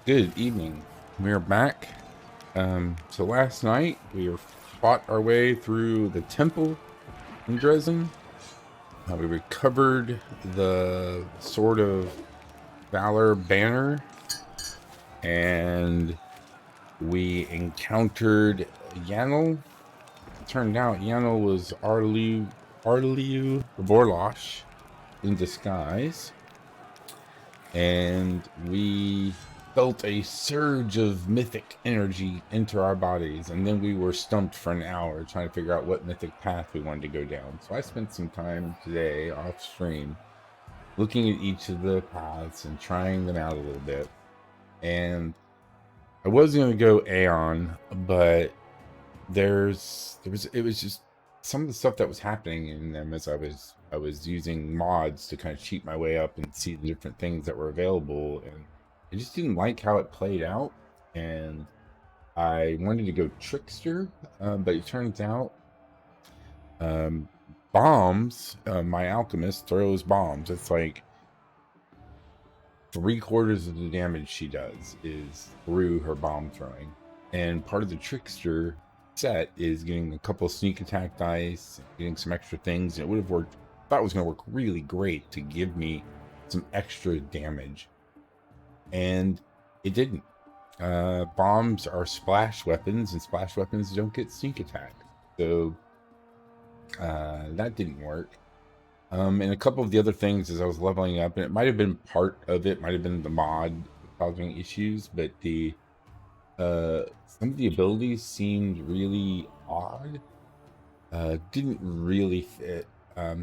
Good evening. We're back. So last night we fought our way through the temple in Drezen. We recovered the Sword of Valor banner, and we encountered Yanel. It turned out Yanel was Arliu Vorlosh in disguise, and we felt a surge of mythic energy enter our bodies, and then we were stumped for an hour trying to figure out what mythic path we wanted to go down. So I spent some time today off stream looking at each of the paths and trying them out a little bit. And I was going to go Aeon, but it was just some of the stuff that was happening in them as I was using mods to kind of cheat my way up and see the different things that were available, and I just didn't like how it played out, and I wanted to go trickster, but it turns out bombs, my alchemist throws bombs. It's like 3/4 of the damage she does is through her bomb throwing, and part of the trickster set is getting a couple of sneak attack dice, getting some extra things. It would have worked, thought it was going to work really great to give me some extra damage, and it didn't. Bombs are splash weapons, and splash weapons don't get sneak attack, so that didn't work. And a couple of the other things as I was leveling up, and it might have been part of it, might have been the mod causing issues, but the some of the abilities seemed really odd. Didn't really fit. I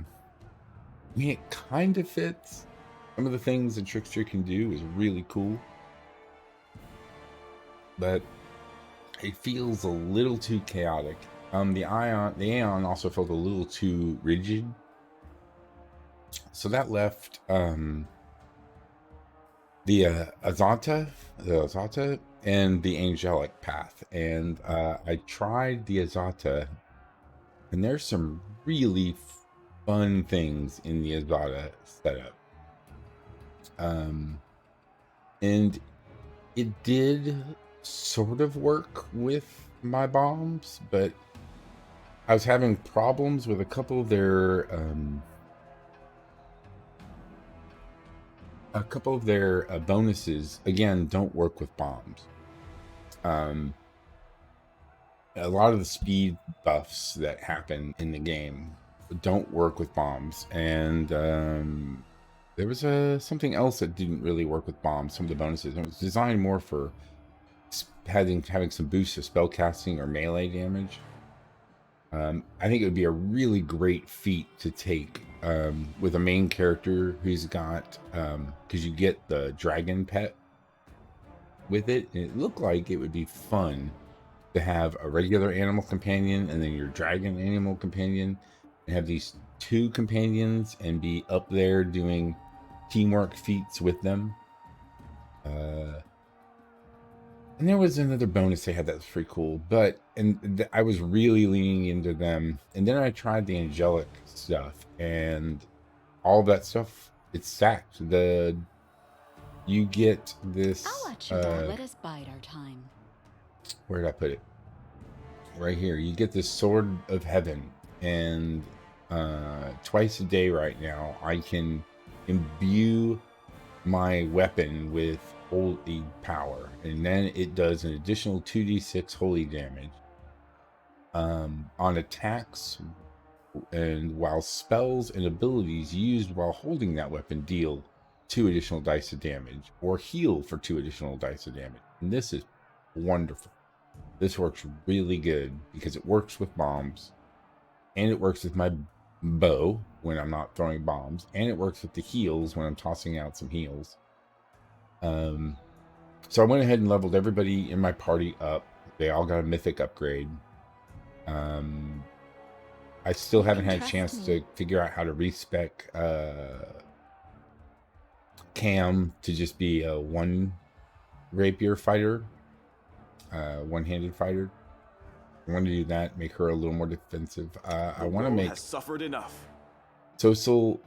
mean, it kind of fits. Some of the things the trickster can do is really cool, but it feels a little too chaotic. The Aeon also felt a little too rigid. So that left the Azata, and the angelic path. And I tried the Azata, and there's some really fun things in the Azata setup. And it did sort of work with my bombs, but I was having problems with a couple of their bonuses. Again, don't work with bombs. A lot of the speed buffs that happen in the game don't work with bombs, and there was something else that didn't really work with bombs. Some of the bonuses, it was designed more for having some boost of spell casting or melee damage. I think it would be a really great feat to take with a main character who's got, because you get the dragon pet with it, and it looked like it would be fun to have a regular animal companion and then your dragon animal companion, and have these two companions and be up there doing teamwork feats with them. And there was another bonus they had that was pretty cool, but I was really leaning into them. And then I tried the angelic stuff, and all that stuff, it's stacked. You get this. I'll let your dad let us bide our time. Where did I put it? Right here. You get this sword of heaven, and twice a day right now I can imbue my weapon with holy power, and then it does an additional 2d6 holy damage on attacks, and while spells and abilities used while holding that weapon deal 2 additional dice of damage, or heal for 2 additional dice of damage. And this is wonderful. This works really good because it works with bombs, and it works with my bow when I'm not throwing bombs, and it works with the heals when I'm tossing out some heals. So I went ahead and leveled everybody in my party up. They all got a mythic upgrade. I still haven't had a chance to figure out how to respec Cam to just be a one rapier fighter, one-handed fighter. I want to do that, make her a little more defensive. I want to make has suffered enough. So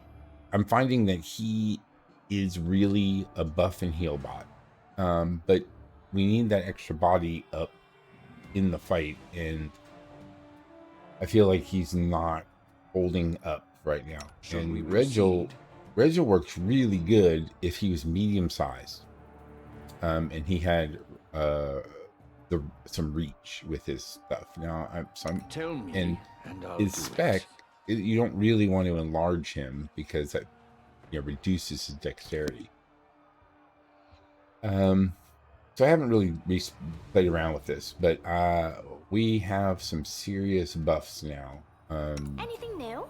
I'm finding that he is really a buff and heal bot. But we need that extra body up in the fight, and I feel like he's not holding up right now. Should we And proceed? Regil works really good if he was medium sized, and he had uh, some reach with his stuff. Now, Tell me, and and I'll his do spec, it. you don't really want to enlarge him because that reduces his dexterity. So I haven't really played around with this, but we have some serious buffs now. Anything new?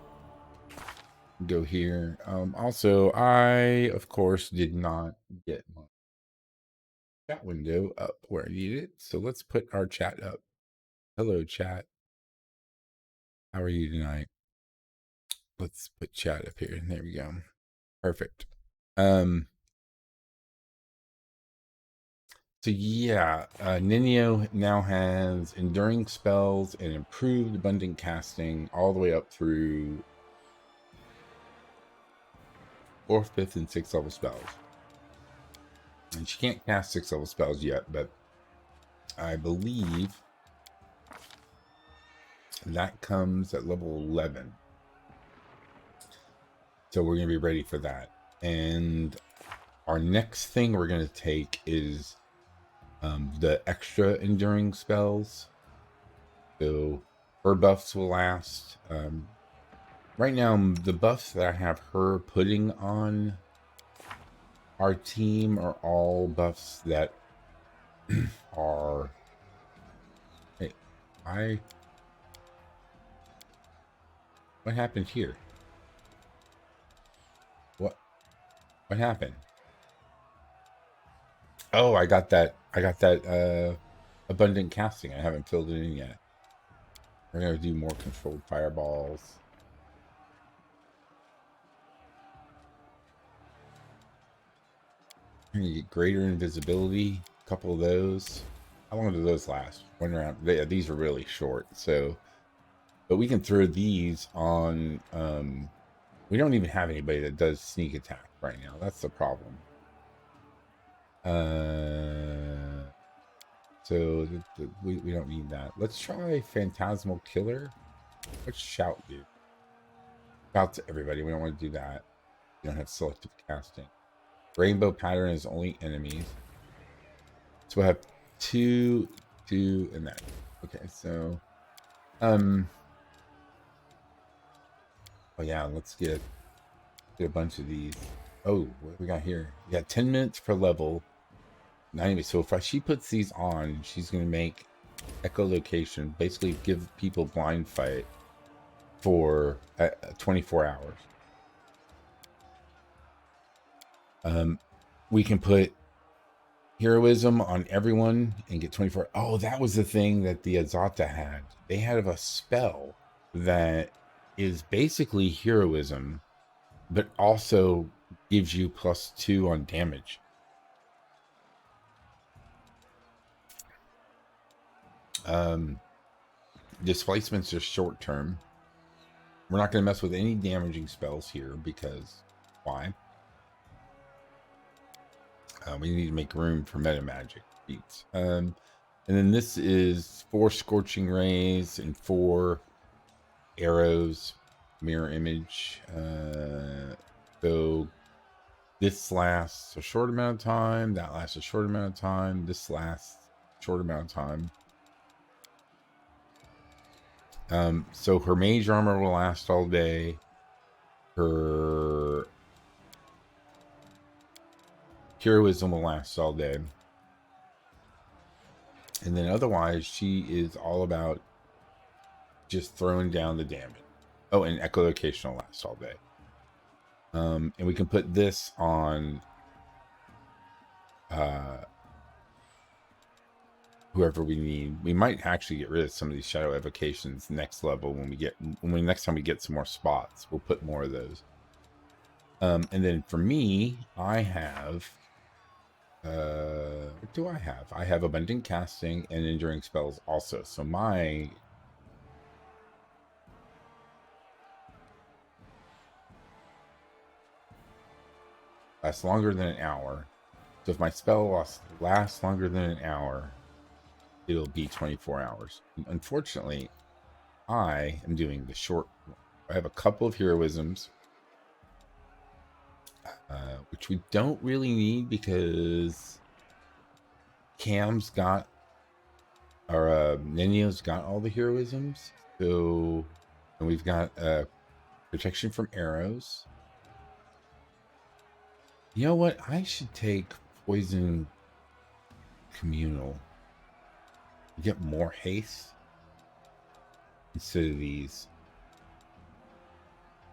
Go here. Also, I of course did not get my chat window up where I need it, so let's put our chat up. Hello, chat. How are you tonight? Let's put chat up here. There we go. Perfect. So yeah, Nino now has enduring spells and improved abundant casting all the way up through 4th, 5th, and 6th level spells. And she can't cast 6th level spells yet, but I believe that comes at level 11. So we're going to be ready for that. And our next thing we're going to take is the extra enduring spells. So her buffs will last. Right now, the buffs that I have her putting on our team are all buffs that are... Hey, what happened here? What happened? Oh, I got that abundant casting. I haven't filled it in yet. We're gonna do more controlled fireballs. We're gonna get greater invisibility. A couple of those. How long do those last? One round. These are really short, so but we can throw these on. We don't even have anybody that does sneak attack right now. That's the problem. So we don't need that. Let's try Phantasmal Killer. Let's shout, dude. Shout to everybody. We don't want to do that. We don't have selective casting. Rainbow pattern is only enemies. So we'll have two, and that. Okay, so oh yeah, let's get a bunch of these. Oh, what we got here? We got 10 minutes per level. Not even so if she puts these on, she's gonna make echolocation, basically give people blind fight for 24 hours. We can put heroism on everyone and get 24. Oh, that was the thing that the Azata had. They had a spell that is basically heroism, but also gives you +2 on damage. Displacements are short term. We're not going to mess with any damaging spells here because why? We need to make room for meta magic feats. And then this is 4 scorching rays and 4 arrows, mirror image. So this lasts a short amount of time. That lasts a short amount of time. This lasts a short amount of time. So her mage armor will last all day. Her heroism will last all day. And then otherwise, she is all about just throwing down the damage. Oh, and echolocation will last all day. And we can put this on whoever we need. We might actually get rid of some of these shadow evocations next level next time we get some more spots. We'll put more of those. And then for me, I have what do I have? I have abundant casting and enduring spells also. So my lasts longer than an hour. So if my spell lasts longer than an hour, it'll be 24 hours. Unfortunately, I am doing the short one. I have a couple of heroisms, which we don't really need because Cam's got, or Nenio's got all the heroisms. So, and we've got protection from arrows. You know what? I should take poison communal. Get more haste instead of these.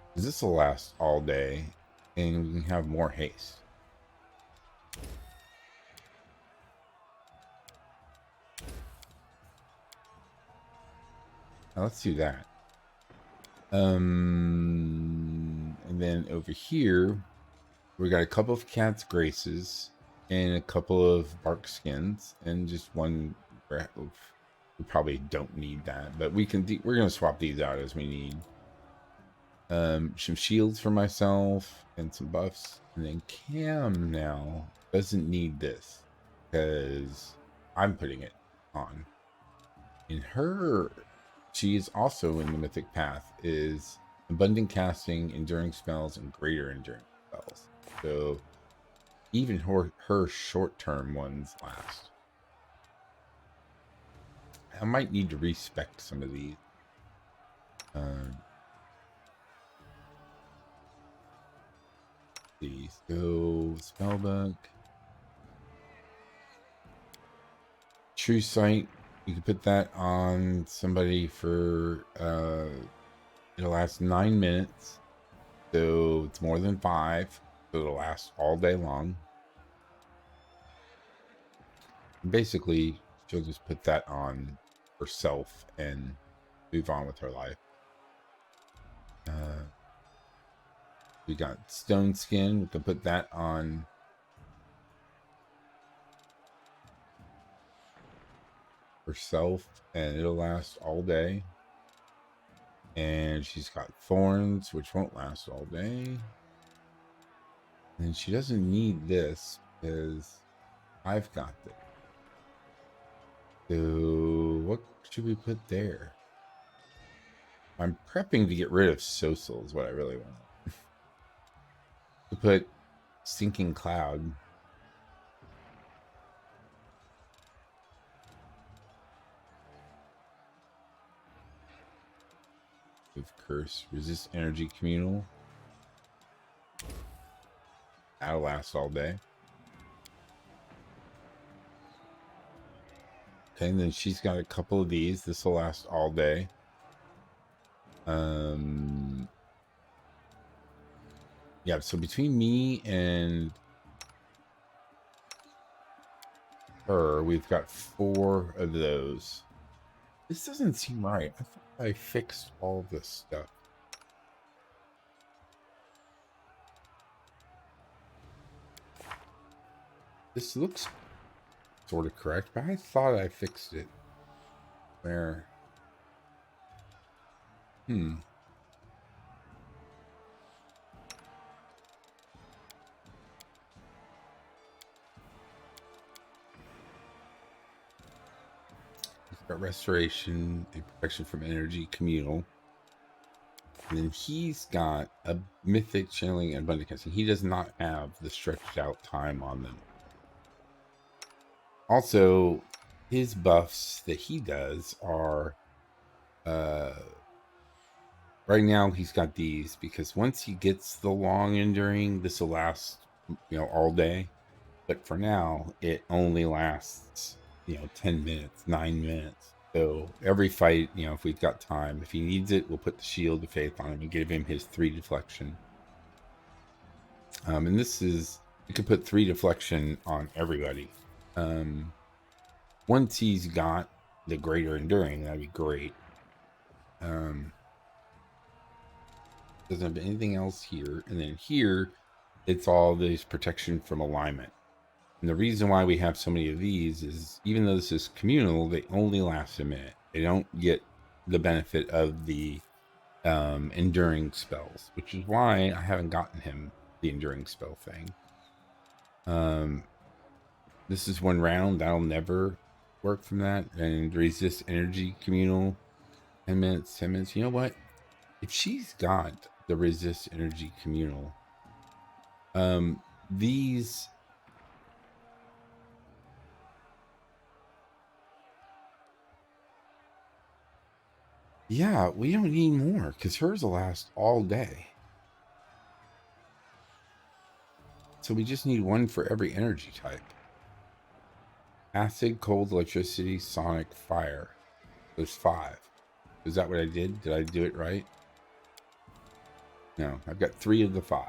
Because this will last all day and we can have more haste. Now let's do that. And then over here, we got a couple of cat's graces and a couple of bark skins and just one. We probably don't need that, but we can. We're gonna swap these out as we need. Some shields for myself and some buffs, and then Cam now doesn't need this because I'm putting it on. In her, she is also in the mythic path. Is abundant casting, enduring spells, and greater enduring spells. So even her short-term ones last. I might need to respec some of these. So spellbook, true sight. You can put that on somebody for it'll last 9 minutes, so it's more than 5. So it'll last all day long. Basically, she'll just put that on herself and move on with her life. We got stone skin. We can put that on herself and it'll last all day. And she's got thorns, which won't last all day. And she doesn't need this because I've got this. So what should we put there? I'm prepping to get rid of Social is what I really want. To put Stinking Cloud. With Curse. Resist Energy Communal. That'll last all day. Okay, and then she's got a couple of these. This will last all day. Yeah, so between me and her, we've got 4 of those. This doesn't seem right. I thought I fixed all this stuff. This looks sort of correct, but I thought I fixed it. Where? Got restoration and protection from energy communal. And then he's got a mythic channeling and abundant casting. He does not have the stretched out time on them. Also, his buffs that he does are right now he's got these because once he gets the long enduring, this will last, all day. But for now, it only lasts 10 minutes, 9 minutes. So every fight, if we've got time, if he needs it, we'll put the shield of faith on him and give him his 3 deflection. And this is, you could put 3 deflection on everybody. Once he's got the greater enduring, that'd be great. Doesn't have anything else here. And then here, it's all this protection from alignment. And the reason why we have so many of these is, even though this is communal, they only last a minute. They don't get the benefit of the enduring spells, which is why I haven't gotten him the enduring spell thing. This is 1 round. That'll never work from that. And resist energy communal. 10 minutes, 10 minutes. You know what? If she's got the resist energy communal, these... Yeah, we don't need more because hers will last all day. So we just need one for every energy type. Acid, cold, electricity, sonic, fire. There's 5. Is that what I did? Did I do it right? No, I've got 3 of the 5.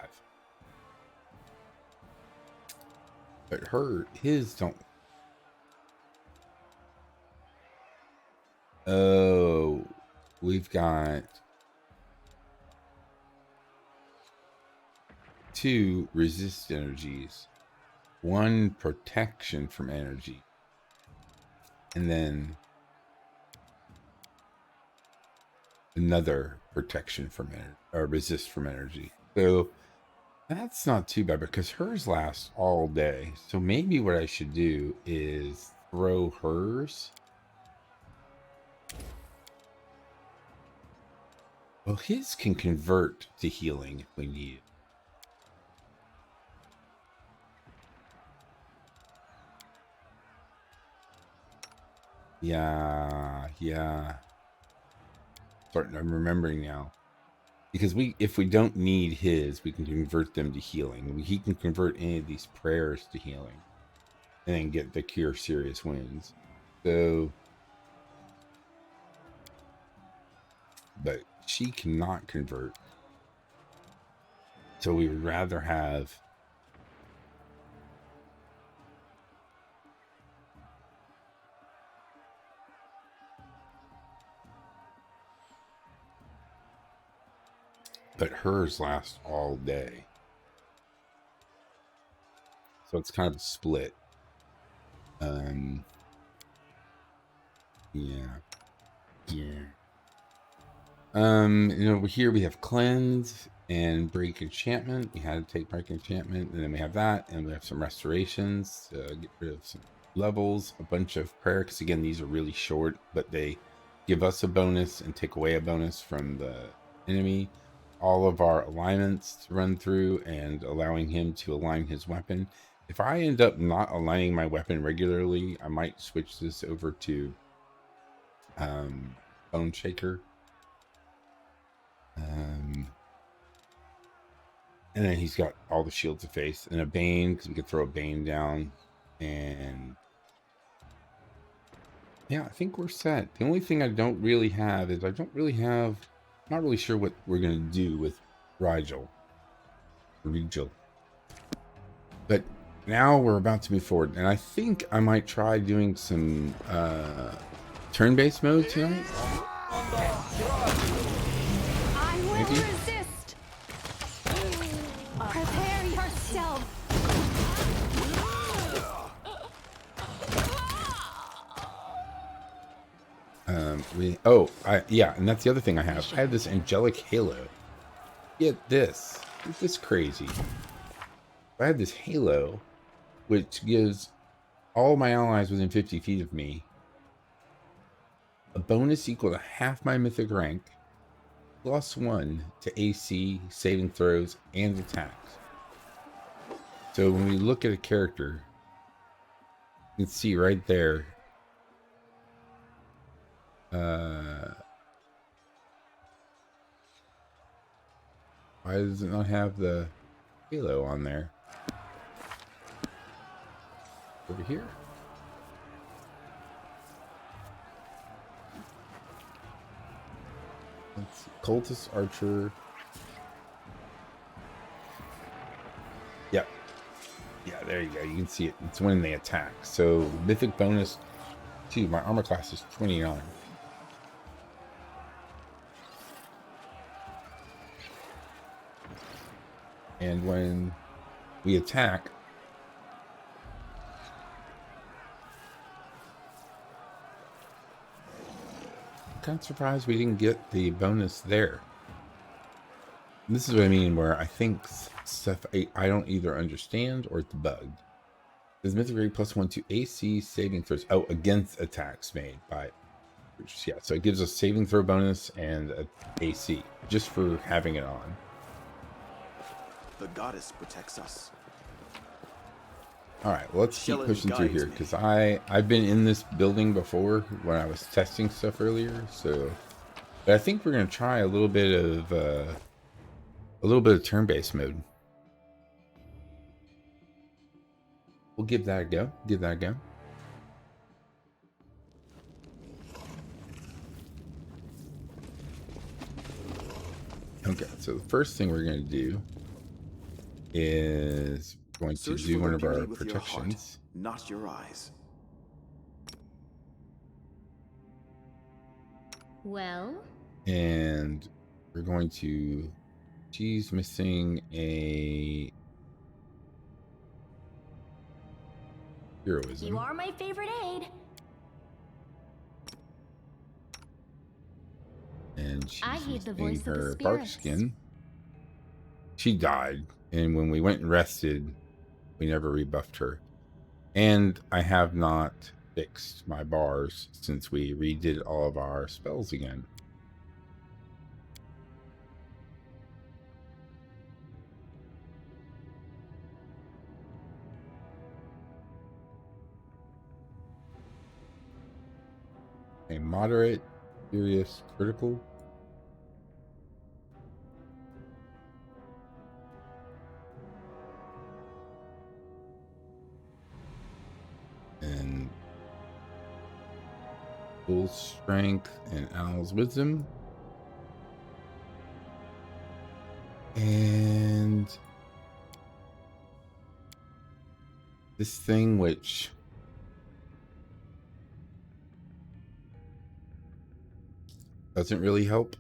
But his don't. Oh, we've got 2 resist energies, 1 protection from energy, and then another protection from energy, or resist from energy. So that's not too bad because hers lasts all day. So maybe what I should do is throw hers. Well, his can convert to healing if we need it. Yeah. I'm remembering now. Because if we don't need his, we can convert them to healing. He can convert any of these prayers to healing. And then get the cure serious wounds. So... But she cannot convert. So we would rather have... But hers lasts all day. So it's kind of a split. Yeah. Over here we have cleanse and break enchantment. We had to take break enchantment, and then we have that, and we have some restorations to get rid of some levels, a bunch of prayer, because again, these are really short, but they give us a bonus and take away a bonus from the enemy. All of our alignments to run through and allowing him to align his weapon. If I end up not aligning my weapon regularly, I might switch this over to Bone Shaker. And then he's got all the shields of faith and a Bane, because we could throw a Bane down. And yeah, I think we're set. The only thing I don't really have is I'm not really sure what we're going to do with Rigel. But now we're about to move forward, and I think I might try doing some turn-based mode tonight. I will resist. Prepare yourself. And that's the other thing I have. I have this angelic halo. Get this. Isn't this crazy? I have this halo, which gives all my allies within 50 feet of me a bonus equal to half my mythic rank, +1 to AC, saving throws, and attacks. So when we look at a character, you can see right there. Why does it not have the halo on there? Over here. Let's see. Cultist Archer. Yep. Yeah, there you go. You can see it. It's when they attack. So mythic bonus 2. My armor class is 29. And when we attack, I'm kind of surprised we didn't get the bonus there. And this is what I mean, where I think stuff I don't either understand or it's bugged. Does mythic grade +1 to AC saving throws? Oh, against attacks made by. Yeah, so it gives us saving throw bonus and a AC just for having it on. The goddess protects us. All right, well, let's keep pushing through here because I've been in this building before when I was testing stuff earlier. So, but I think we're gonna try a little bit of turn-based mode. We'll give that a go. Give that a go. Okay, so the first thing we're going to do is going to do one of our protections. Not your eyes. Well? And we're going to... She's missing a... heroism. You are my favorite aide. And she's I heed the missing voice of the her bark spirits. skin. She died, and when we went and rested, we never rebuffed her. And I have not fixed my bars since we redid all of our spells again. A moderate, serious, critical. And full strength and Al's wisdom. And this thing which doesn't really help.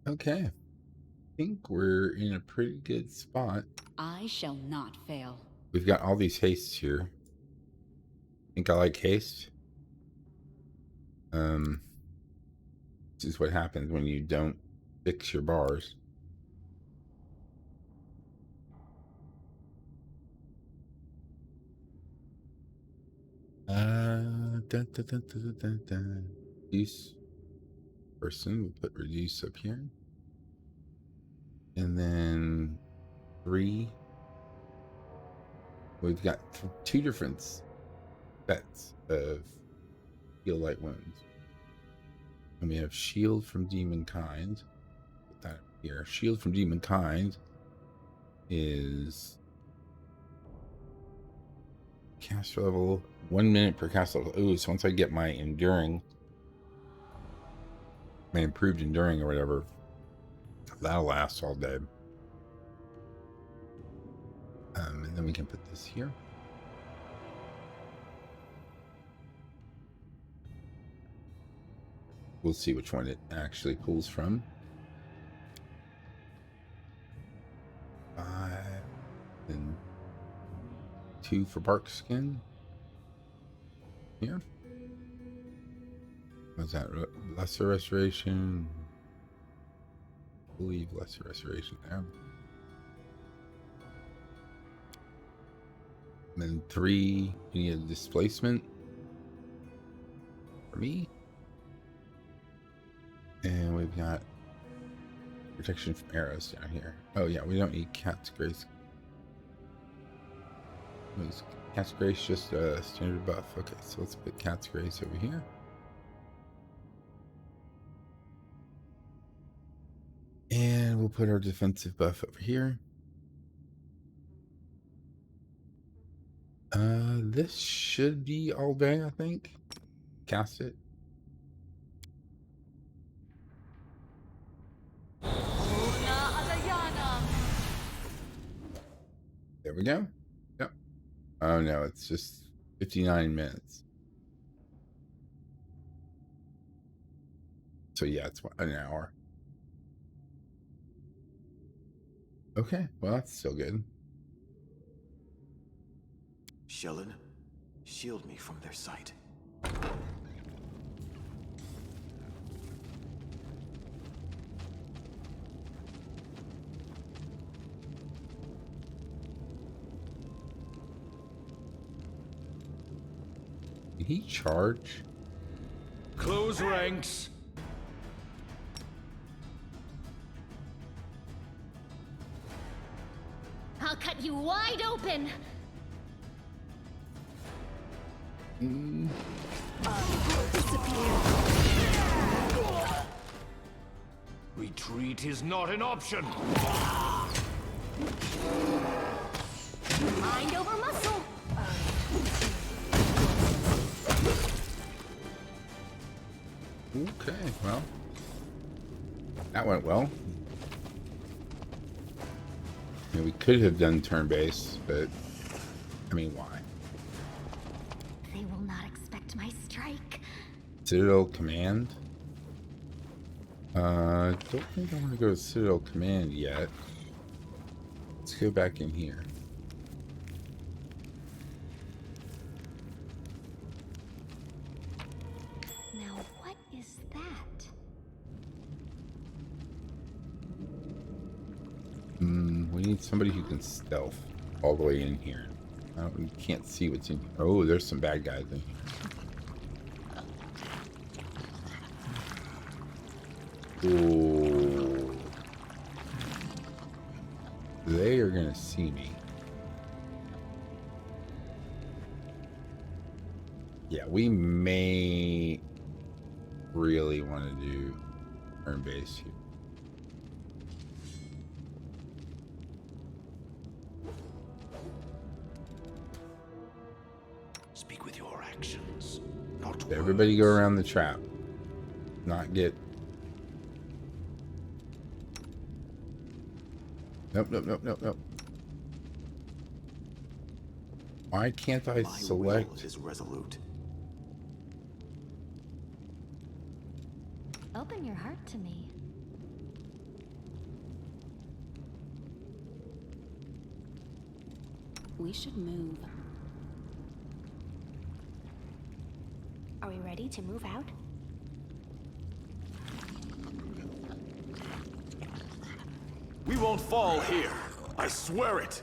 Okay. I think we're in a pretty good spot. I shall not fail. We've got all these hastes here. Think I like haste? This is what happens when you don't fix your bars. Reduce person. We'll put reduce up here. And then 3. We've got 2 different sets of heal light wounds. And we have shield from demon kind. Put that up here. Shield from demon kind is cast level 1 minute per cast level. Ooh, so once I get my enduring, my improved enduring or whatever, that'll last all day. And then we can put this here. We'll see which one it actually pulls from. 5 and 2 for bark skin. Here. What's that? Lesser restoration. I believe lesser restoration there. And then 3, you need a displacement for me. And we've got protection from arrows down here. Oh yeah, we don't need Cat's Grace. Cat's Grace just a standard buff. Okay, so let's put Cat's Grace over here. And we'll put our defensive buff over here. This should be all day, I think. Cast it. There we go. Yep. Oh no, it's just 59 minutes. So yeah, it's an hour. Okay, well that's still good. Shellen, shield me from their sight. Did he charge? Close ranks. I'll cut you wide open. Retreat is not an option. Mind over muscle. Okay, well, that went well. Yeah, we could have done turn-based, but I mean, why? They will not expect my strike. Citadel Command? Don't think I want to go to Citadel Command yet. Let's go back in here. Now what is that? We need somebody who can stealth all the way in here. We can't see what's in here. Oh, there's some bad guys in here. Ooh. They are gonna see me. Yeah, we may really want to do turn base here. Speak with your actions, not Everybody go around the trap. Not get... Nope, nope, nope, nope, nope. Why can't I My select... will is resolute. Open your heart to me. We should move. Are we ready to move out? We won't fall here. I swear it.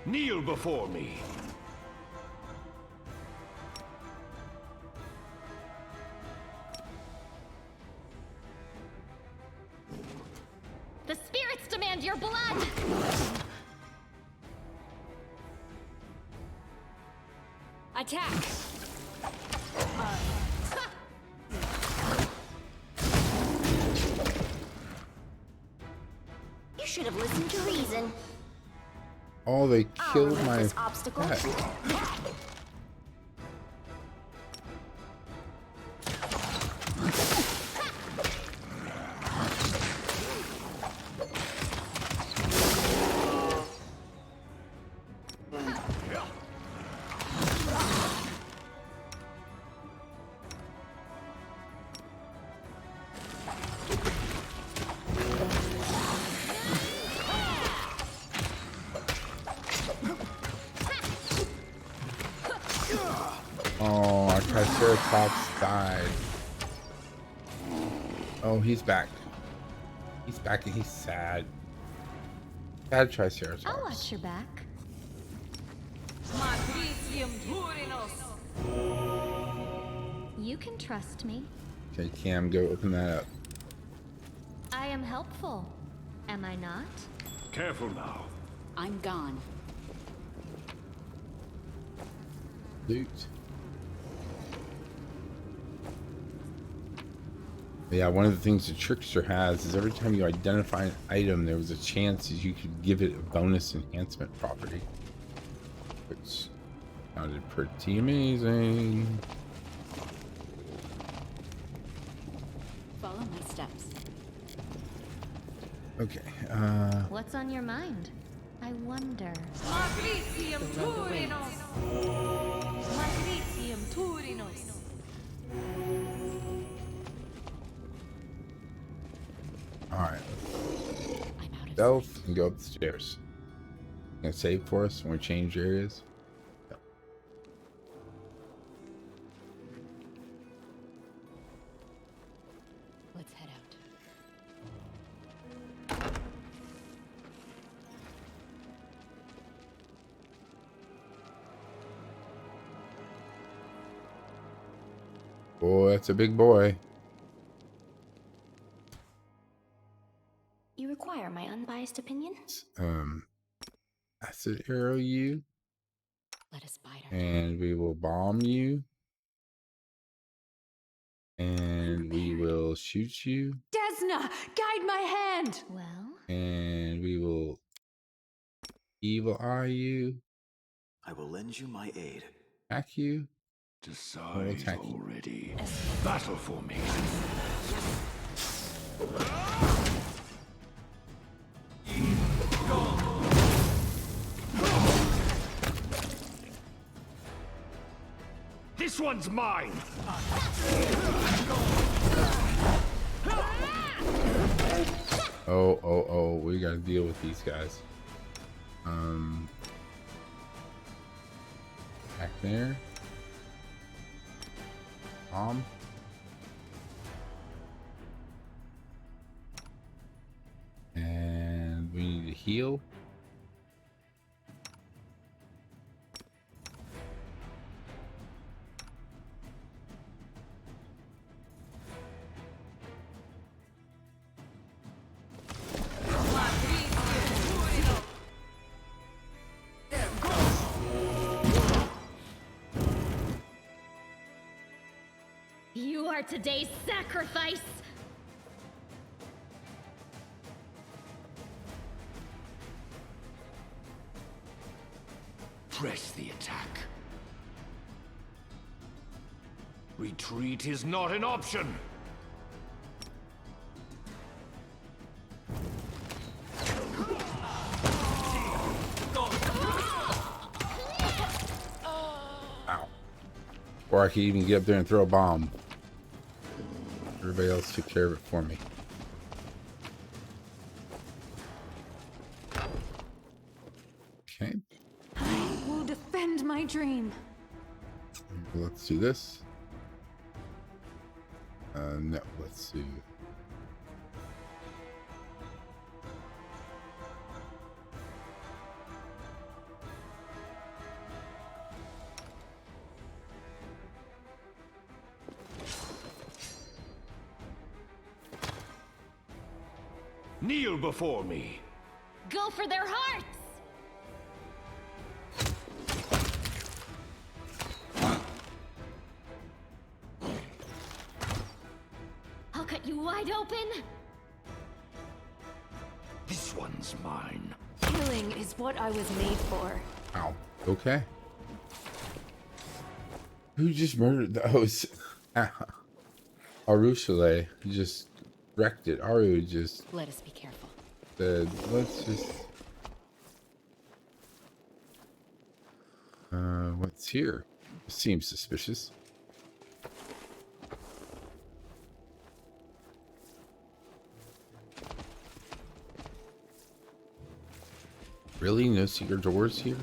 kneel before me. The spirits demand your blood! Attack! You should have listened to reason. Oh, they killed remove my this obstacle. pet. Oh, our Triceratops died. Oh, he's back. He's back and he's sad. Sad Triceratops. I'll watch your back. You can trust me. Okay, Cam, go open that up. I am helpful. Am I not? Careful now. I'm gone. Loot. Yeah, one of the things the trickster has is every time you identify an item, there was a chance that you could give it a bonus enhancement property, which sounded pretty amazing. Follow my steps. Okay. What's on your mind? I wonder. Matricium Turinos! Matricium Turinos! All right. I'm out of Stealth sight. and go up the stairs. Gonna save for us when we change areas. Yep. Let's head out. Boy, that's a big boy. You require my unbiased opinion? Acid arrow you, Let us bide our time. and we will bomb you, and we will shoot you, Desna, guide my hand! Well, and we will evil eye you, I will lend you my aid. attack you. Decide attack you. already. Battle formation. This one's mine. Oh, we gotta deal with these guys. Back there. Bomb. And we need to heal. you are today's sacrifice! Press the attack. Retreat is not an option. Ow. Or I could even get up there and throw a bomb. Everybody else took care of it for me. Okay, I will defend my dream. let's do this. No, let's do. Kneel before me. Go for their hearts! I'll cut you wide open! This one's mine. Killing is what I was made for. Ow. Okay. Who just murdered those? Arushale just wrecked it. Aru just Let us be careful. said, let's just. What's here? Seems suspicious. Really? No secret doors here?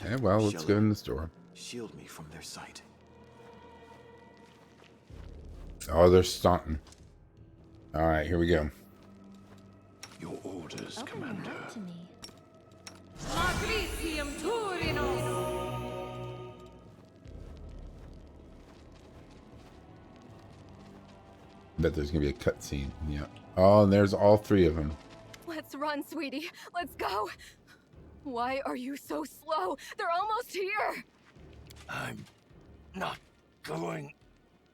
Okay, well, let's go in this door. Shield me from their sight. Oh, they're stunting. All right, here we go. Your orders, Open your Commander. heart to me. Matricium Turinos! Bet there's gonna be a cutscene. Yeah. Oh, and there's all three of them. Let's run, sweetie. Let's go. Why are you so slow? They're almost here. I'm not going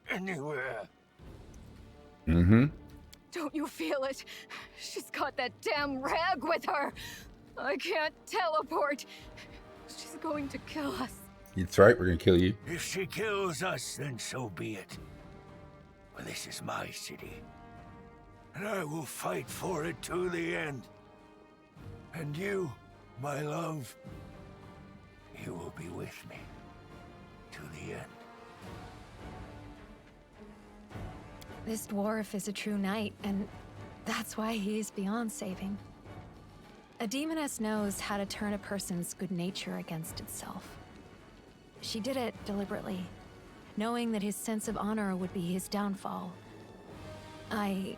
anywhere. Mm-hmm. Don't you feel it? She's got that damn rag with her. I can't teleport. She's going to kill us. It's right, we're gonna kill you. If she kills us, then so be it. But this is my city, and I will fight for it to the end. And you, my love, you will be with me to the end. This dwarf is a true knight, and that's why he is beyond saving. A demoness knows how to turn a person's good nature against itself. She did it deliberately, knowing that his sense of honor would be his downfall. I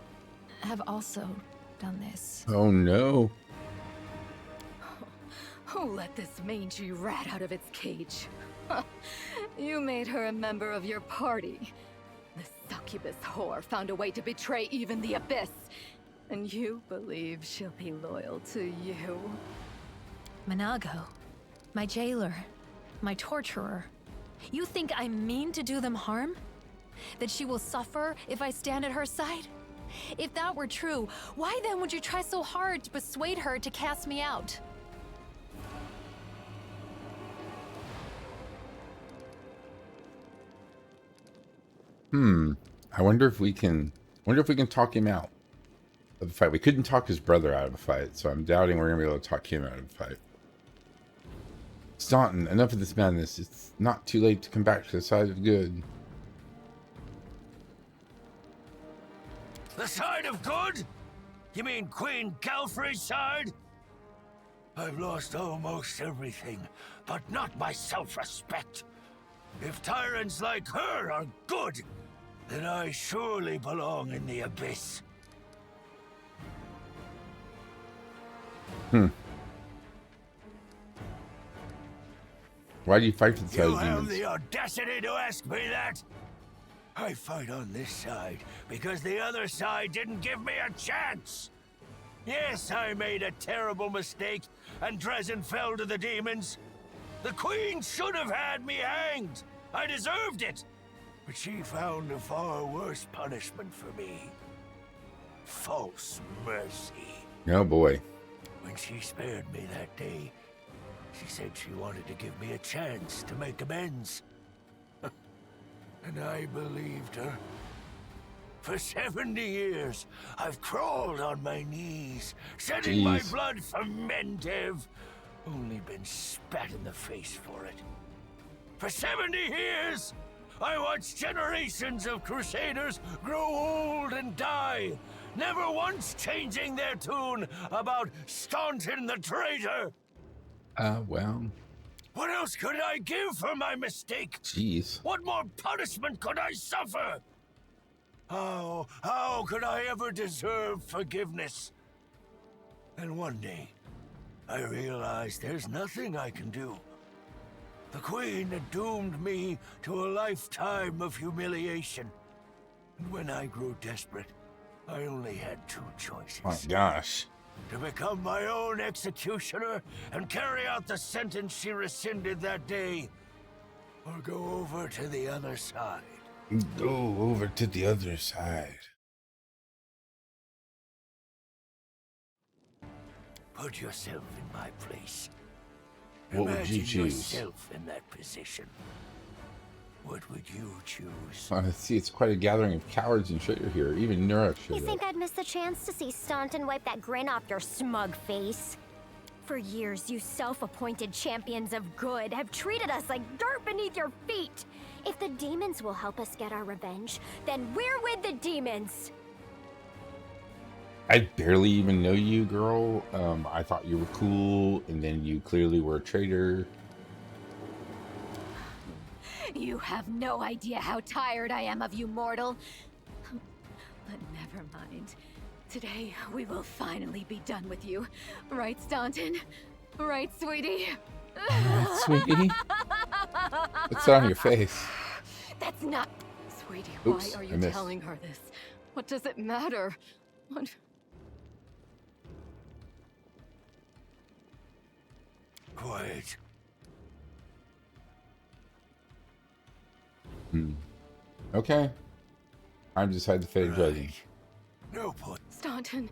have also done this. Oh no. Who let this mangy rat out of its cage? You made her a member of your party. The succubus whore found a way to betray even the Abyss. And you believe she'll be loyal to you? Manago, my jailer, my torturer. You think I mean to do them harm? That she will suffer if I stand at her side? If that were true, why then would you try so hard to persuade her to cast me out? I wonder if we can talk him out of the fight. We couldn't talk his brother out of a fight, so I'm doubting we're gonna be able to talk him out of a fight. Staunton, enough of this madness. It's not too late to come back to the side of good. The side of good? You mean Queen Galfrey's side? I've lost almost everything, but not my self-respect. If tyrants like her are good, then I surely belong in the Abyss. Why do you fight for the side You of have demons? the audacity to ask me that? I fight on this side because the other side didn't give me a chance. Yes, I made a terrible mistake, and Drezen fell to the demons. The Queen should have had me hanged. I deserved it. But she found a far worse punishment for me. False mercy. Oh boy. When she spared me that day, she said she wanted to give me a chance to make amends. And I believed her. For 70 years, I've crawled on my knees, shedding my Jeez. blood for Mendev. Only been spat in the face for it. For 70 years, I watched generations of Crusaders grow old and die, never once changing their tune about Staunton the traitor. Well, What else could I give for my mistake? jeez. What more punishment could I suffer? How could I ever deserve forgiveness? And one day, I realized there's nothing I can do. The Queen had doomed me to a lifetime of humiliation. And when I grew desperate, I only had two choices. My gosh. To become my own executioner and carry out the sentence she rescinded that day, or go over to the other side. Go over to the other side. Put yourself in my place. What would you Imagine choose? yourself in that position. What would you choose? See, it's quite a gathering of cowards and traitor here. Even Nura showed You think up. I'd miss the chance to see Staunton wipe that grin off your smug face? For years, you self-appointed champions of good have treated us like dirt beneath your feet. If the demons will help us get our revenge, then we're with the demons. I barely even know you, girl. I thought you were cool, and then you clearly were a traitor. You have no idea how tired I am of you, mortal. But never mind. Today, we will finally be done with you. Right, Staunton? Right, sweetie? Sweetie? What's that on your face? That's not... Sweetie, Oops, why are I you missed. telling her this? What does it matter? What... Quiet. Okay. I'm decide the fate of Drezen. No point Staunton,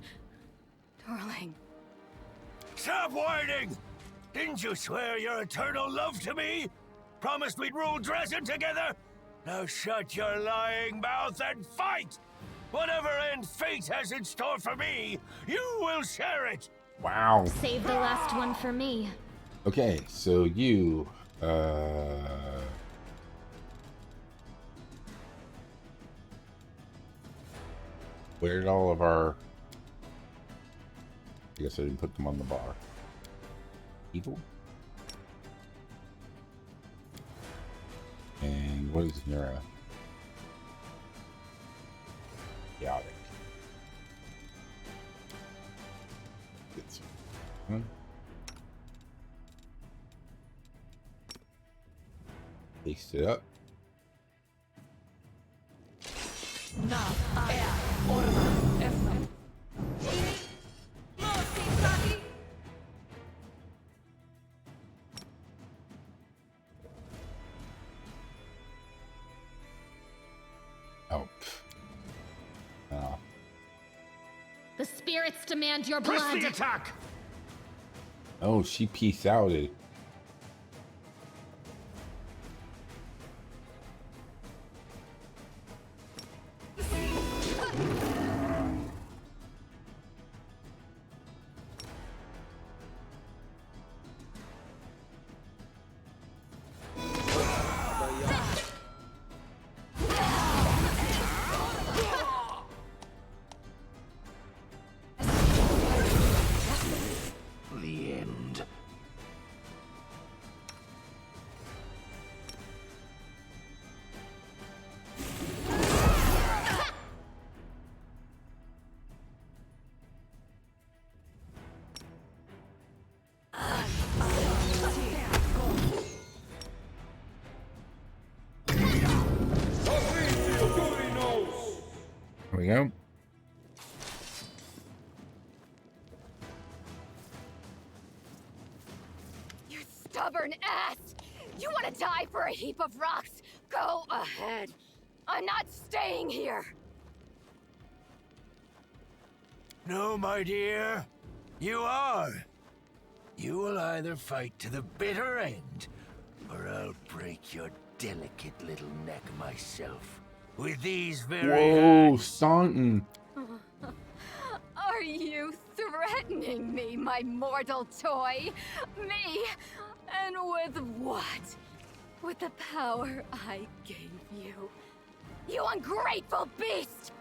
darling. Stop whining! Didn't you swear your eternal love to me? Promised we'd rule Drezen together? Now shut your lying mouth and fight! Whatever end fate has in store for me, you will share it! Wow. Save the last one for me. Okay, so you, where did all of our... I guess I didn't put them on the bar. Evil? And what is Nira? Chaotic. It's... Paste it up. Oh. Oh. The spirits demand your Press blood. the attack! Oh, she peace outed. The end. There we go. You stubborn ass! You want to die for a heap of rocks? Go ahead. I'm not staying here. No, my dear. You are. You will either fight to the bitter end, or I'll break your delicate little neck myself. With these very Whoa, hands. Staunton. Are you threatening me, my mortal toy? Me? And with what? With the power I gave you. You ungrateful beast!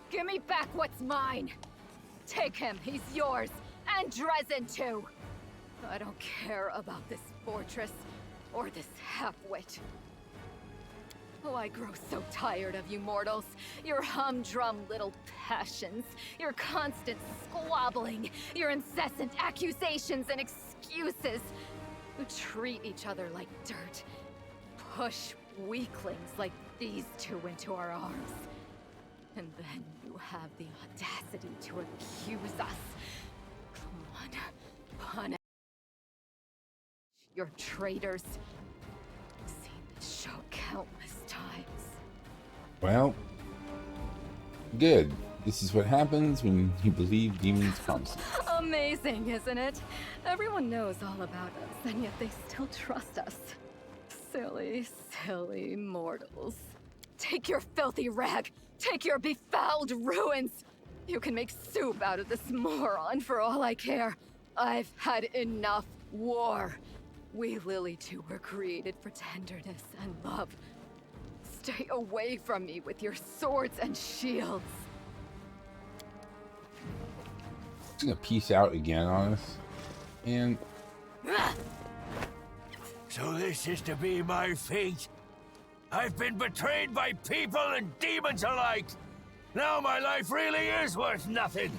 Give me back what's mine. Take him, he's yours. And Drezen too. I don't care about this fortress or this half-wit. Oh, I grow so tired of you mortals. Your humdrum little passions, your constant squabbling, your incessant accusations and excuses. You treat each other like dirt. Push weaklings like these two into our arms. And then you have the audacity to accuse us. Come on, punish your traitors. I've seen this show countless times. Well, good. This is what happens when you believe demons' promises. Amazing, isn't it? Everyone knows all about us, and yet they still trust us. Silly, silly mortals. Take your filthy rag! Take your befouled ruins! You can make soup out of this moron for all I care. I've had enough war. We Lily two were created for tenderness and love. Stay away from me with your swords and shields. He's gonna peace out again on us. And So this is to be my fate. I've been betrayed by people and demons alike. Now my life really is worth nothing.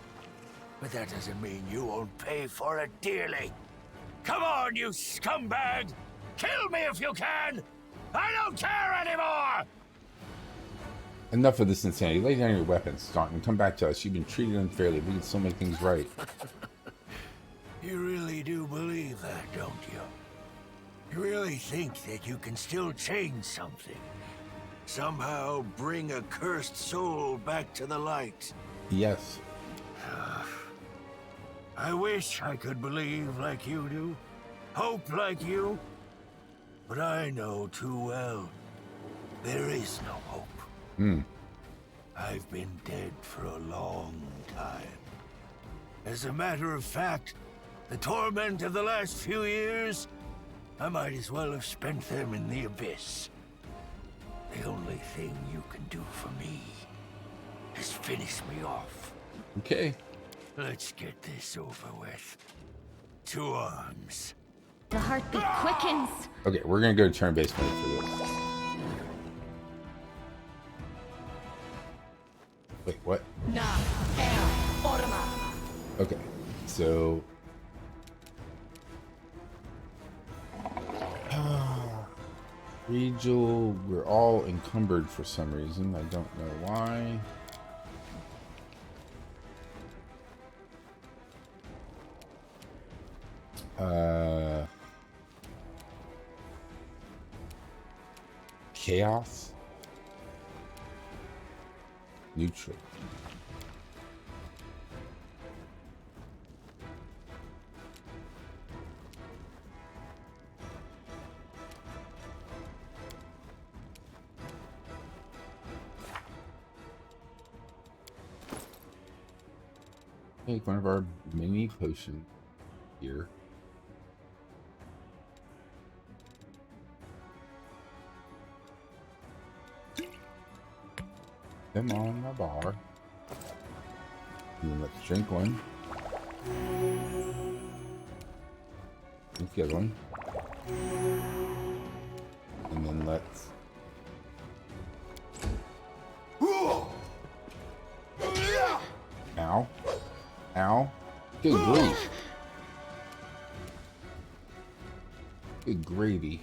But that doesn't mean you won't pay for it dearly. Come on, you scumbag! Kill me if you can! I don't care anymore! enough of this insanity. Lay down your weapons, Staunton. Come back to us. You've been treated unfairly. We can still make things right. You really do believe that, don't you? You really think that you can still change something? Somehow bring a cursed soul back to the light? Yes. I wish I could believe like you do, hope like you, but I know too well there is no hope. I've been dead for a long time. As a matter of fact, the torment of the last few years, I might as well have spent them in the abyss. The only thing you can do for me is finish me off. Okay. Let's get this over with. To arms. The heartbeat quickens. Okay, we're gonna go to turn-based mode for this. Wait, what? Okay, so Regal, we're all encumbered for some reason. I don't know why. Chaos. Neutral. Take one of our mini potions here. Them on my bar. And then let's drink one. Drink the other one. And then let's... Ow. Ow. Good grief. Good gravy.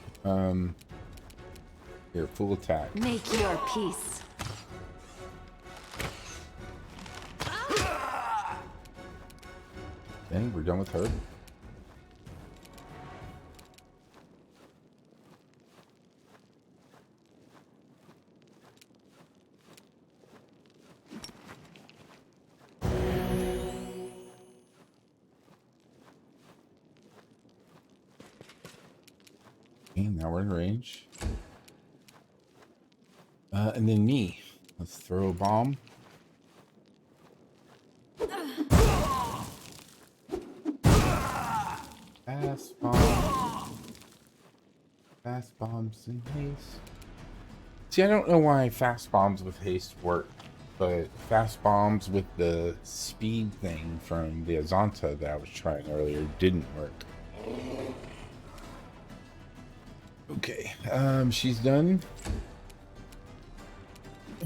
Here, full attack. Make your peace. Okay, we're done with her. Okay, now we're in range. And then me. Let's throw a bomb. Fast bomb. Fast bombs in haste. See, I don't know why fast bombs with haste work, but fast bombs with the speed thing from the Azanta that I was trying earlier didn't work. Okay, she's done.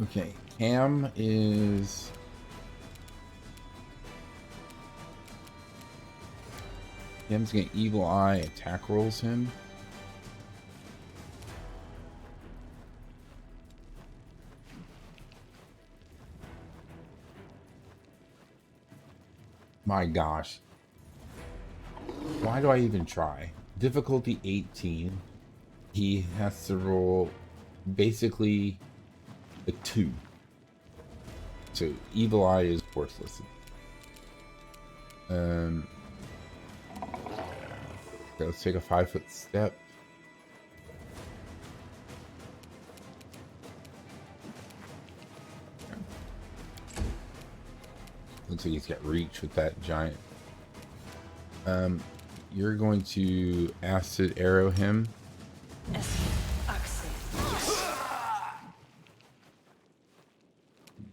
Okay, Cam is... Cam's gonna Evil Eye attack rolls him. My gosh. Why do I even try? Difficulty 18. He has to roll basically a 2. So Evil Eye is worthless. Okay, let's take a 5-foot step. Looks like he's got reach with that giant. You're going to acid arrow him.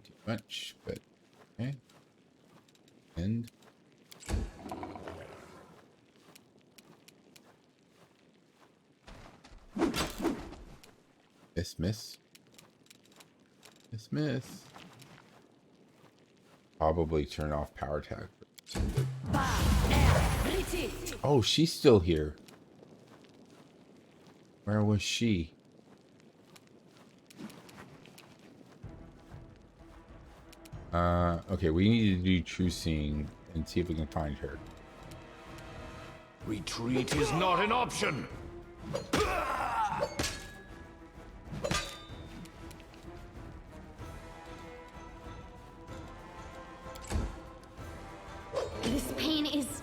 Too much, but okay. And miss. Probably turn off power attack. Oh, she's still here. Where was she? Okay, we need to do true seeing and see if we can find her. Retreat is not an option. This pain is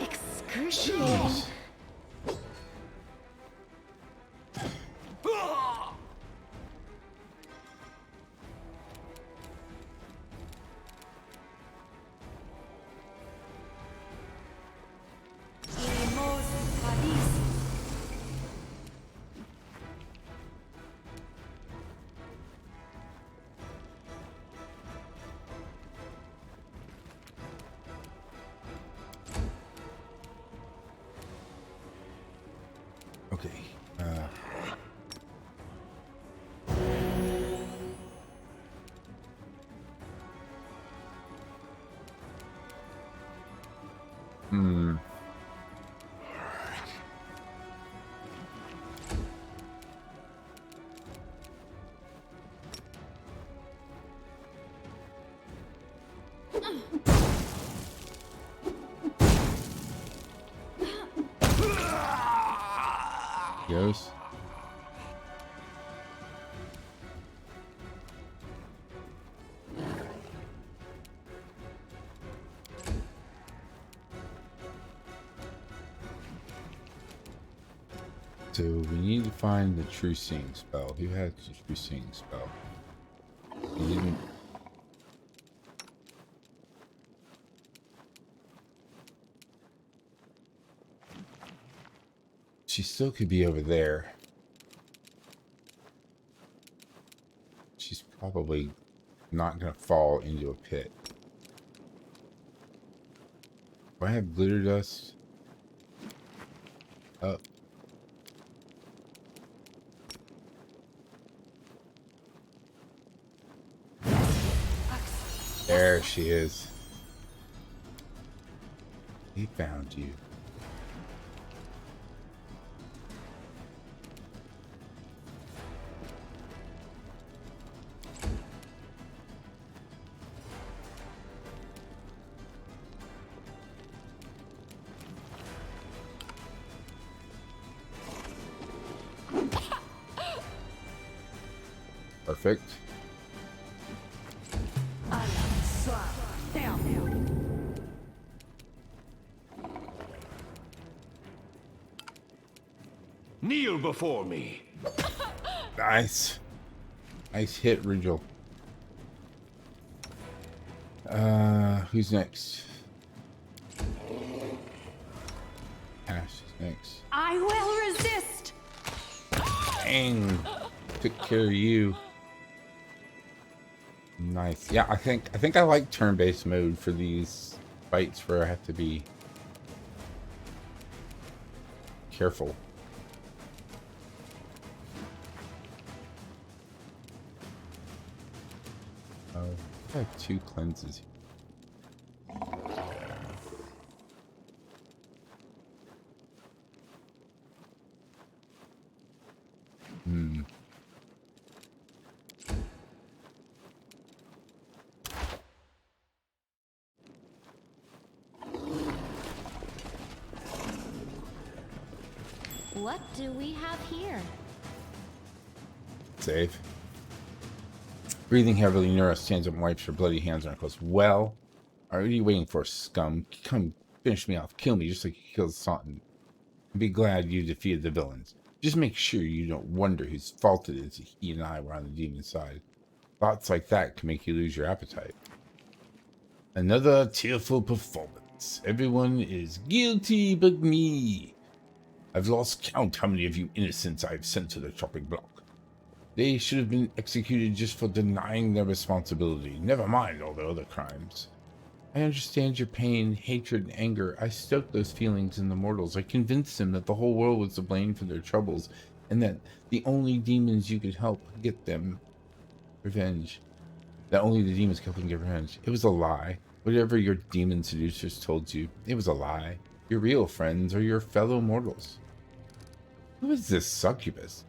excruciating. Okay. Hmm. Goes. So we need to find the true seeing spell. Who has the true seeing spell? We didn't. She still could be over there. She's probably not going to fall into a pit. Do I have glitter dust? Up. There she is. He found you. Perfect. Kneel before me. Nice. Nice hit, Rigel. Who's next? Ash is next. I will resist. Dang. Took care of you. Nice. Yeah, I think I like turn-based mode for these fights where I have to be careful. Oh, I have 2 cleanses. Hmm. What do we have here? Save. Breathing heavily, Nura stands up and wipes her bloody hands on her clothes. Well, are you waiting for, scum? Come finish me off. Kill me just like you killed Sultan. Be glad you defeated the villains. Just make sure you don't wonder whose fault it is that he and I were on the demon side. Thoughts like that can make you lose your appetite. Another tearful performance. Everyone is guilty but me. I've lost count how many of you innocents I've sent to the chopping block. They should have been executed just for denying their responsibility. Never mind all the other crimes. I understand your pain, hatred, and anger. I stoked those feelings in the mortals. I convinced them that the whole world was to blame for their troubles, and that the only demons you could help get them revenge. That only the demons could help them get revenge. It was a lie. Whatever your demon seducers told you, it was a lie. Your real friends are your fellow mortals. Who is this succubus?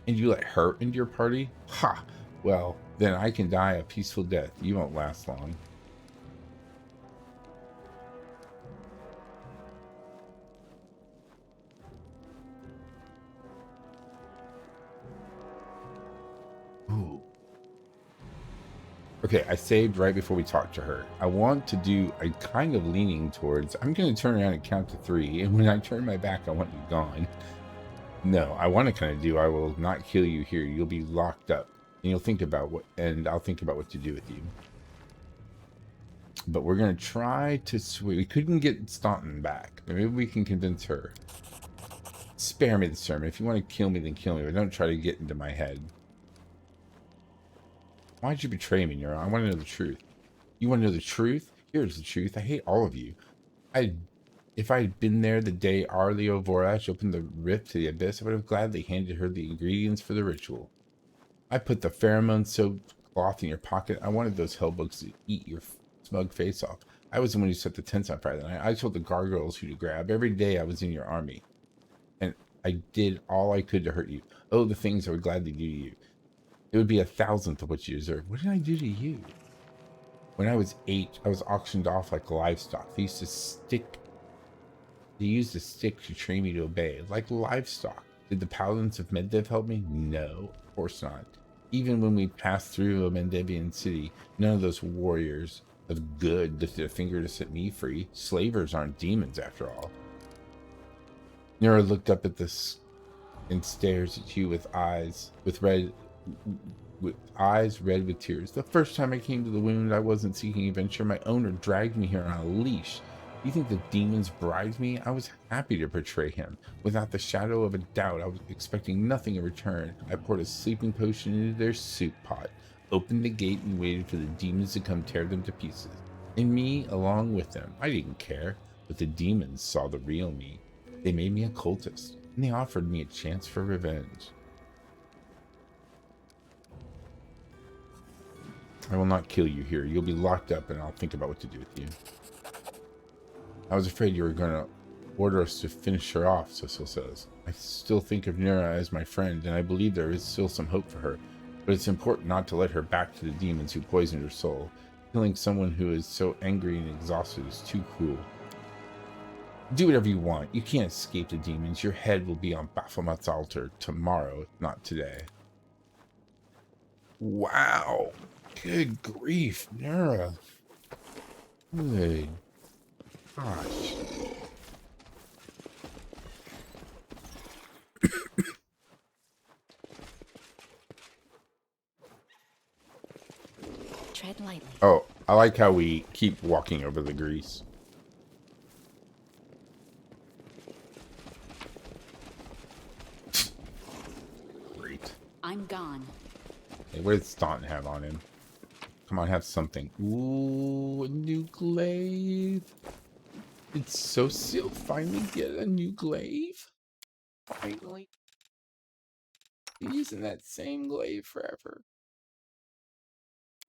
And you let her into your party? Ha! Well, then I can die a peaceful death. You won't last long. Okay, I saved right before we talked to her. I want to do, I'm kind of leaning towards, I'm going to turn around and count to 3. And when I turn my back, I want you gone. No, I want to kind of do, I will not kill you here. You'll be locked up. And you'll think about what, and I'll think about what to do with you. But we're going to try to swing. We couldn't get Staunton back. Maybe we can convince her. Spare me the sermon. If you want to kill me, then kill me. But don't try to get into my head. Why'd you betray me, Nero? I want to know the truth. You want to know the truth? Here's the truth. I hate all of you. If I had been there the day Arleo Vorash opened the rift to the abyss, I would have gladly handed her the ingredients for the ritual. I put the pheromone-soaked cloth in your pocket. I wanted those hellbugs to eat your smug face off. I was the one who set the tents on fire that night. I told the gargoyles who to grab. Every day I was in your army. And I did all I could to hurt you. Oh, the things I would gladly do to you. It would be 1,000th of what you deserve. What did I do to you? When I was 8, I was auctioned off like livestock. They used a stick to train me to obey, like livestock. Did the paladins of Medivh help me? No, of course not. Even when we passed through a Mendevian city, none of those warriors of good lifted a finger to set me free. Slavers aren't demons, after all. Nero looked up at this and stares at you with eyes red with tears. The first time I came to the wound, I wasn't seeking adventure. My owner dragged me here on a leash. You think the demons bribed me? I was happy to betray him. Without the shadow of a doubt, I was expecting nothing in return. I poured a sleeping potion into their soup pot, opened the gate, and waited for the demons to come tear them to pieces. And me along with them. I didn't care, but the demons saw the real me. They made me a cultist, and they offered me a chance for revenge. I will not kill you here. You'll be locked up, and I'll think about what to do with you. I was afraid you were going to order us to finish her off, Cecil says. I still think of Nera as my friend, and I believe there is still some hope for her. But it's important not to let her back to the demons who poisoned her soul. Killing someone who is so angry and exhausted is too cruel. Do whatever you want. You can't escape the demons. Your head will be on Baphomet's altar tomorrow, if not today. Wow. Good grief, Nera. Good gosh. Tread lightly. Oh, I like how we keep walking over the grease. Great. I'm gone. Hey, what did Staunton have on him? Come on, have something. Ooh, a new glaive. Did Sosil finally get a new glaive? Finally. He's using that same glaive forever.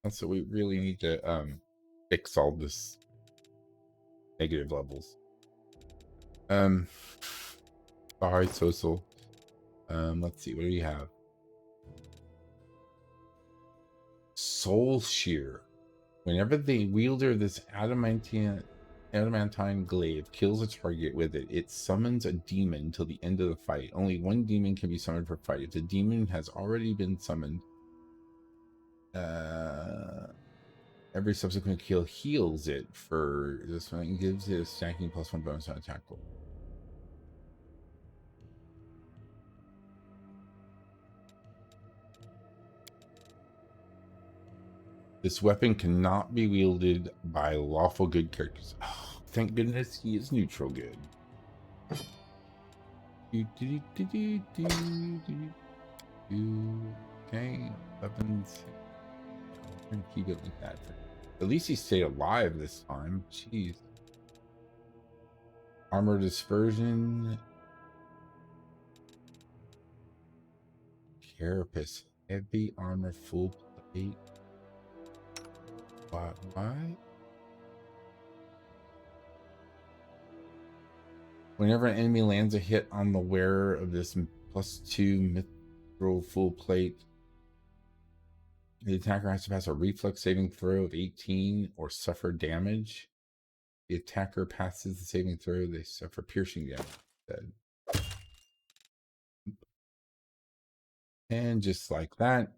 And so we really need to fix all this negative levels. Sorry, Sosil. Let's see, what do you have? Soul Shear. Whenever the wielder of this adamantine glaive kills a target with it, it summons a demon till the end of the fight. Only one demon can be summoned per fight. If the demon has already been summoned, every subsequent kill heals it for this one and gives it a stacking +1 bonus on attack roll. This weapon cannot be wielded by lawful good characters. Oh, thank goodness he is neutral good. Okay, weapons. I'm gonna keep it like that. At least he stayed alive this time. Jeez. Armor dispersion. Carapace. Heavy armor full plate. Why? Whenever an enemy lands a hit on the wearer of this +2 mithril full plate, the attacker has to pass a reflex saving throw of 18 or suffer damage. The attacker passes the saving throw, they suffer piercing damage. And just like that,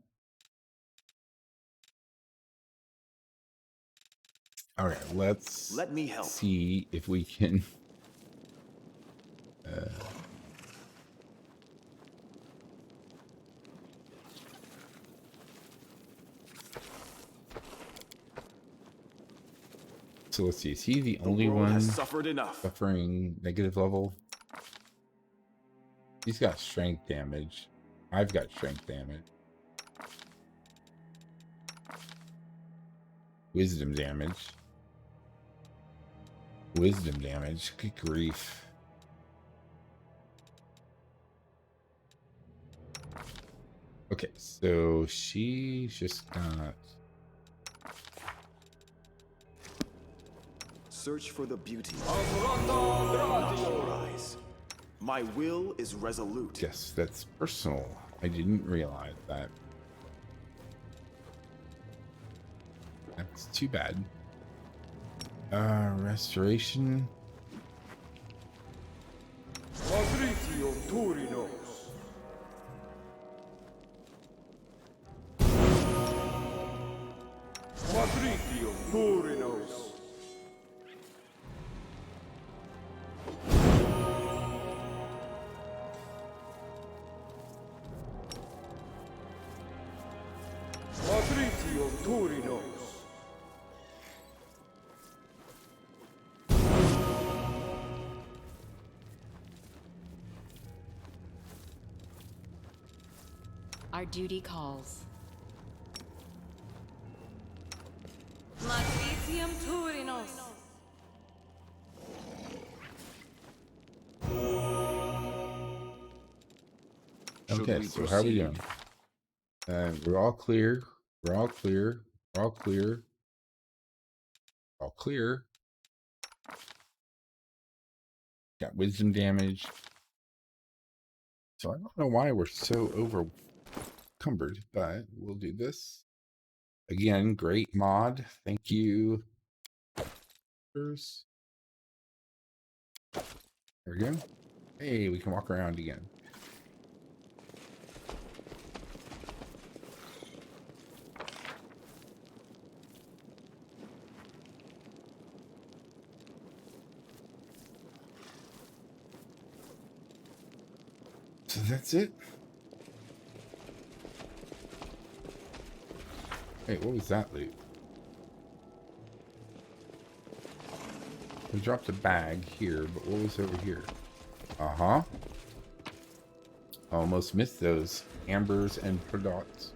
All right, let's Let me help. see if we can. So let's see. Is he the only world one has suffered enough. suffering negative level? He's got strength damage. I've got strength damage. Wisdom damage. Wisdom damage. Good grief. Okay, so she's just got... Search for the beauty. Your eyes. My will is resolute. Yes, that's personal. I didn't realize that. That's too bad. Restoration. Our duty calls. Matritium Turinos. Okay, so how are we doing? We're all clear. We're all clear. We're all clear. All clear. Got wisdom damage. So I don't know why we're so encumbered, but we'll do this. Again, great mod. Thank you. First. There we go. Hey, we can walk around again. So that's it. Hey, what was that loot? We dropped a bag here, but what was over here? Uh-huh. Almost missed those ambers and products.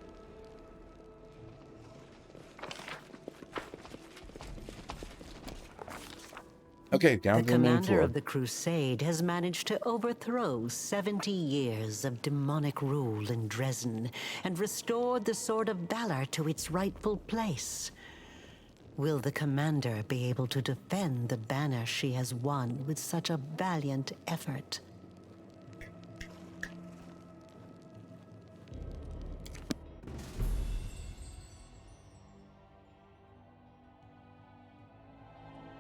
Okay, down to the main commander floor. of the crusade has managed to overthrow 70 years of demonic rule in Drezen and restored the Sword of Valor to its rightful place. Will the commander be able to defend the banner she has won with such a valiant effort?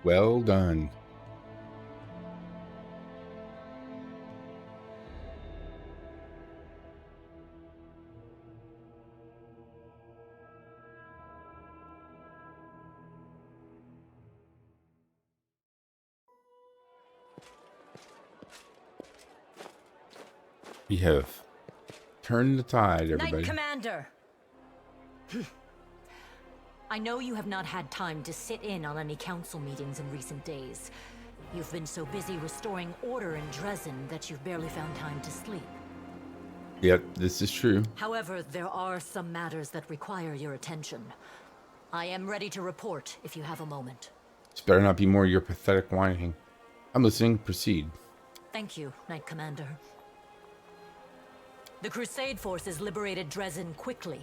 Well done. We have turned the tide, everybody. Knight Commander! I know you have not had time to sit in on any council meetings in recent days. You've been so busy restoring order in Drezen that you've barely found time to sleep. Yep, this is true. However, there are some matters that require your attention. I am ready to report if you have a moment. This better not be more of your pathetic whining. I'm listening. Proceed. Thank you, Knight Commander. The Crusade forces liberated Drezen quickly.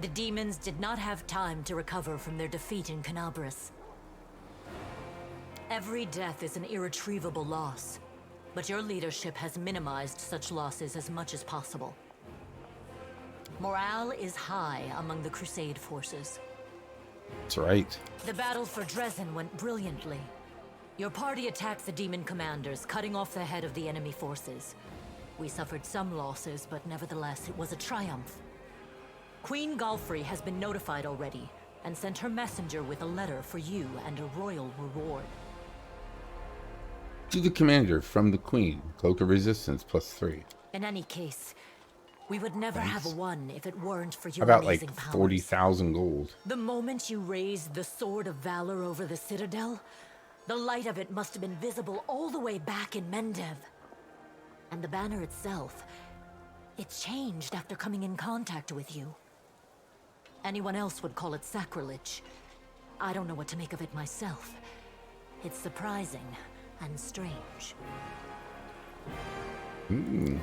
The demons did not have time to recover from their defeat in Canabras. Every death is an irretrievable loss, but your leadership has minimized such losses as much as possible. Morale is high among the Crusade forces. That's right. The battle for Drezen went brilliantly. Your party attacked the demon commanders, cutting off the head of the enemy forces. We suffered some losses, but nevertheless, it was a triumph. Queen Galfrey has been notified already, and sent her messenger with a letter for you and a royal reward. To the commander from the Queen, Cloak of Resistance +3. In any case, we would never have won if it weren't for your About amazing like powers. 40,000 gold. The moment you raised the Sword of Valor over the Citadel, the light of it must have been visible all the way back in Mendev. And the banner itself, it changed after coming in contact with you. Anyone else would call it sacrilege. I don't know what to make of it myself. It's surprising and strange.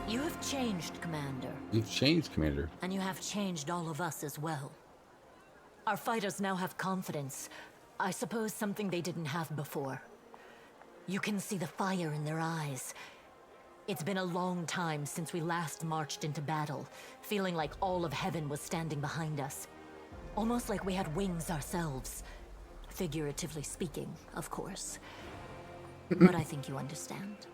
You have changed, Commander. You've changed, Commander. And you have changed all of us as well. Our fighters now have confidence. I suppose something they didn't have before. You can see the fire in their eyes. It's been a long time since we last marched into battle, feeling like all of heaven was standing behind us. Almost like we had wings ourselves. Figuratively speaking, of course. But I think you understand.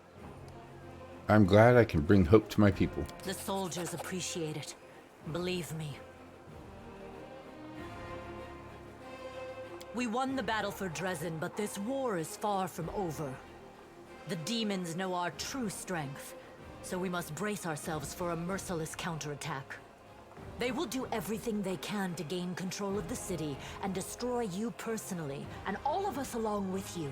I'm glad I can bring hope to my people. The soldiers appreciate it. Believe me. We won the battle for Drezen, but this war is far from over. The demons know our true strength, so we must brace ourselves for a merciless counterattack. They will do everything they can to gain control of the city and destroy you personally, and all of us along with you.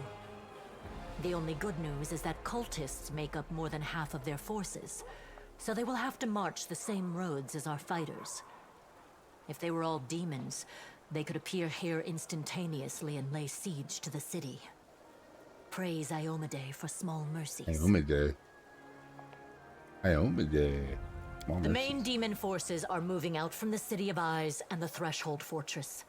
The only good news is that cultists make up more than half of their forces, so they will have to march the same roads as our fighters. If they were all demons, they could appear here instantaneously and lay siege to the city. Praise Iomade for small mercies. Iomade. The main demon forces are moving out from the City of Eyes and the Threshold Fortress.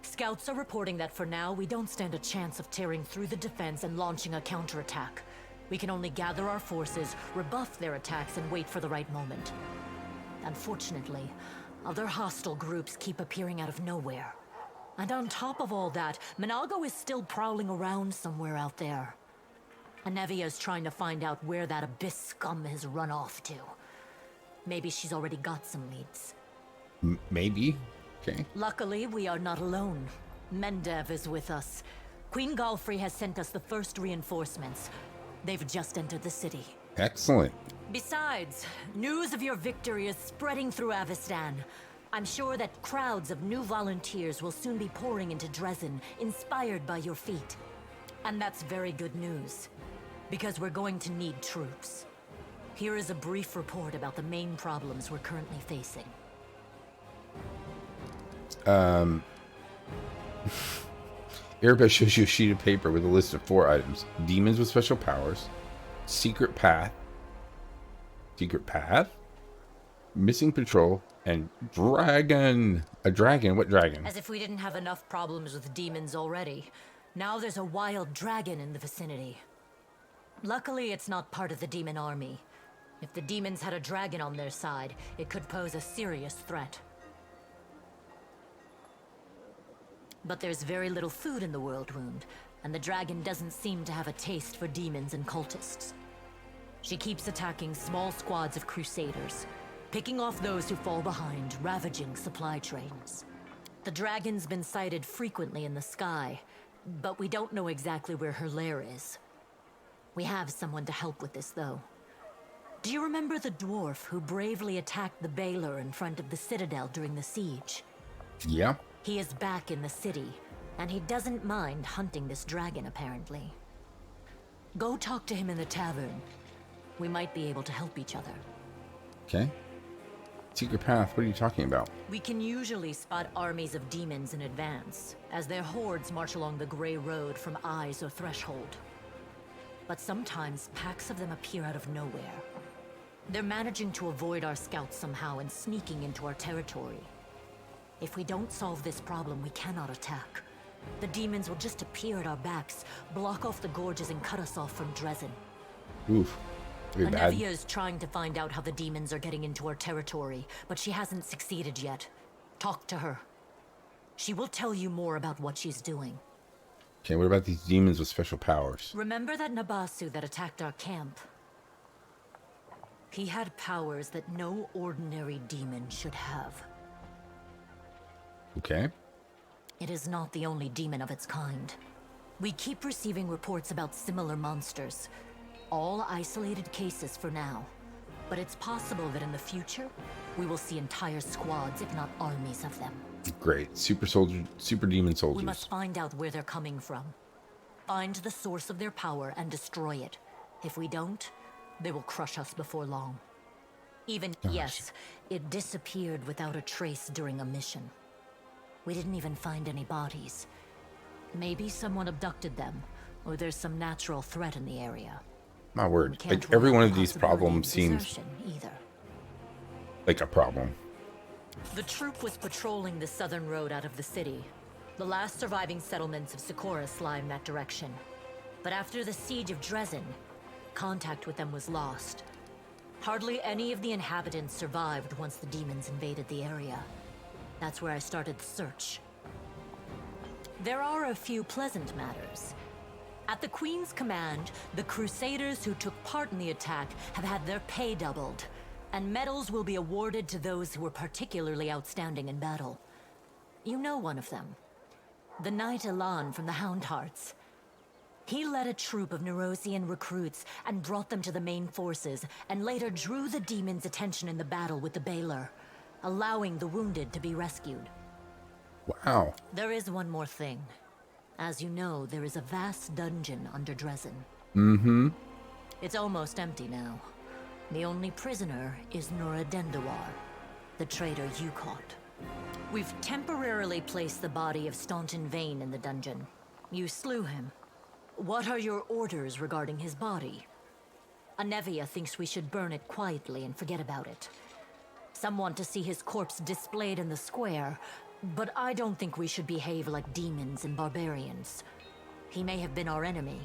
Scouts are reporting that for now, we don't stand a chance of tearing through the defense and launching a counterattack. We can only gather our forces, rebuff their attacks, and wait for the right moment. Unfortunately, other hostile groups keep appearing out of nowhere. And on top of all that, Minago is still prowling around somewhere out there. Anevia is trying to find out where that Abyss scum has run off to. Maybe she's already got some leads. Maybe. Okay. Luckily, we are not alone. Mendev is with us. Queen Galfrey has sent us the first reinforcements. They've just entered the city. Excellent. Besides, news of your victory is spreading through Avestan. I'm sure that crowds of new volunteers will soon be pouring into Drezen, inspired by your feat. And that's very good news, because we're going to need troops. Here is a brief report about the main problems we're currently facing. Erebus shows you a sheet of paper with a list of 4 items. Demons with special powers. Secret path. Missing patrol. And dragon. A dragon? What dragon? As if we didn't have enough problems with demons already. Now there's a wild dragon in the vicinity. Luckily, it's not part of the demon army. If the demons had a dragon on their side, it could pose a serious threat. But there's very little food in the World Wound, and the dragon doesn't seem to have a taste for demons and cultists. She keeps attacking small squads of crusaders, picking off those who fall behind, ravaging supply trains. The dragon's been sighted frequently in the sky, but we don't know exactly where her lair is. We have someone to help with this, though. Do you remember the dwarf who bravely attacked the Baylor in front of the citadel during the siege? Yeah. He is back in the city, and he doesn't mind hunting this dragon, apparently. Go talk to him in the tavern. We might be able to help each other. Okay. Secret path, what are you talking about? We can usually spot armies of demons in advance, as their hordes march along the Grey Road from Eyes or Threshold. But sometimes packs of them appear out of nowhere. They're managing to avoid our scouts somehow and sneaking into our territory. If we don't solve this problem, we cannot attack. The demons will just appear at our backs, block off the gorges, and cut us off from Drezen. Oof. Very bad. Anevia is trying to find out how the demons are getting into our territory, but she hasn't succeeded yet. Talk to her. She will tell you more about what she's doing. Okay, what about these demons with special powers? Remember that Nabasu that attacked our camp? He had powers that no ordinary demon should have. Okay. It is not the only demon of its kind. We keep receiving reports about similar monsters. All isolated cases for now. But it's possible that in the future, we will see entire squads, if not armies of them. Great. Super demon soldiers. We must find out where they're coming from. Find the source of their power and destroy it. If we don't, they will crush us before long. Even, yes, it disappeared without a trace during a mission. We didn't even find any bodies. Maybe someone abducted them, or there's some natural threat in the area. My word. Like, every one of these problems seems like a problem. The troop was patrolling the southern road out of the city. The last surviving settlements of Socorus lie in that direction. But after the siege of Drezen, contact with them was lost. Hardly any of the inhabitants survived once the demons invaded the area. That's where I started the search. There are a few pleasant matters. At the Queen's command, the Crusaders who took part in the attack have had their pay doubled, and medals will be awarded to those who were particularly outstanding in battle. You know one of them. The Knight Elan from the Houndhearts. He led a troop of Nerosian recruits and brought them to the main forces, and later drew the demons' attention in the battle with the Baylor, allowing the wounded to be rescued. Wow. There is one more thing. As you know, there is a vast dungeon under Drezen. Mm-hmm. It's almost empty now. The only prisoner is Noradendawar, the traitor you caught. We've temporarily placed the body of Staunton Vane in the dungeon. You slew him. What are your orders regarding his body? Anevia thinks we should burn it quietly and forget about it. Some want to see his corpse displayed in the square, but I don't think we should behave like demons and barbarians. He may have been our enemy,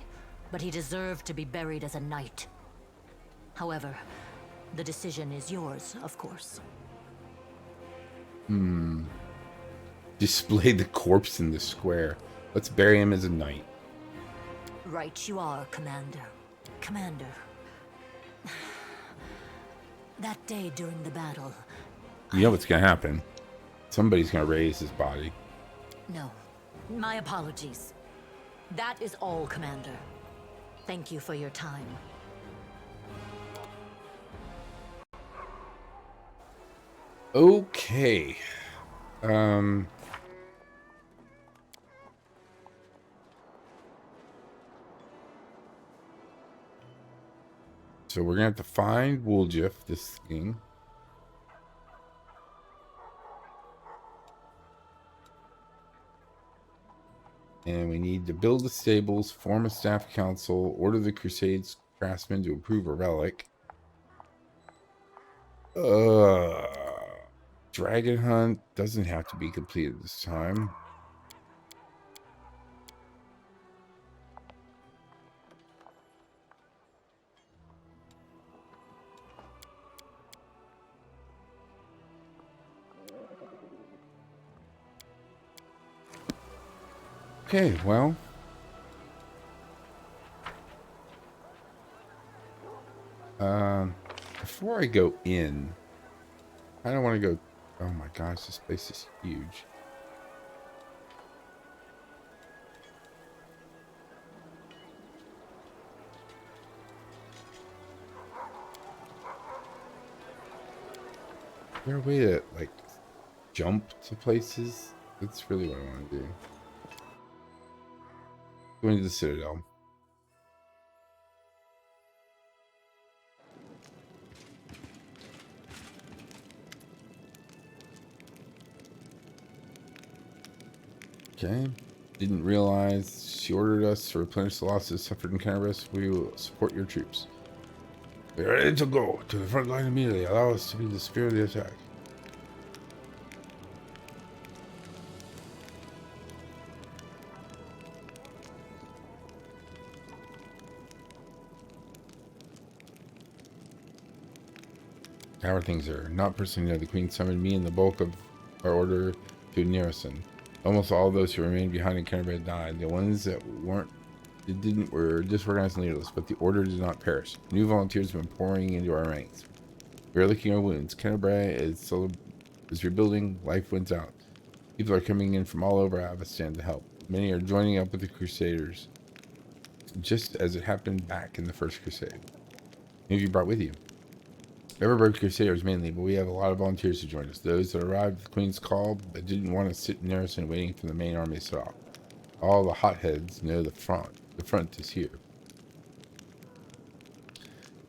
but he deserved to be buried as a knight. However, the decision is yours, of course. Display the corpse in the square. Let's bury him as a knight. Right you are, Commander. Commander. That day during the battle... You know what's gonna happen. Somebody's gonna raise his body. No. My apologies. That is all, Commander. Thank you for your time. Okay. So we're gonna have to find Wooljiff, this thing. And we need to build the stables, form a staff council, order the Crusades craftsmen to approve a relic. Dragon hunt doesn't have to be completed this time. Okay, well. Before I go in, I don't want to go. Oh my gosh, this place is huge. Is there a way to, like, jump to places? That's really what I want to do. Going to the citadel. Okay. Didn't realize she ordered us to replenish the losses suffered in Canterbury. We will support your troops. We are ready to go to the front line immediately. Allow us to be the spear of the attack. How are things there? Not personally know. The Queen summoned me and the bulk of our order to Nerison. Almost all those who remained behind in Canterbury died. The ones that were disorganized and leaderless, but the order did not perish. New volunteers have been pouring into our ranks. We are licking our wounds. Canterbury is rebuilding. Life wins out. People are coming in from all over Avestan to help. Many are joining up with the Crusaders, just as it happened back in the First Crusade. Who have you brought with you? Everberg Crusaders mainly, but we have a lot of volunteers to join us. Those that arrived at the Queen's call but didn't want to sit in Nerison waiting for the main army to set off. All the hotheads know the front is here.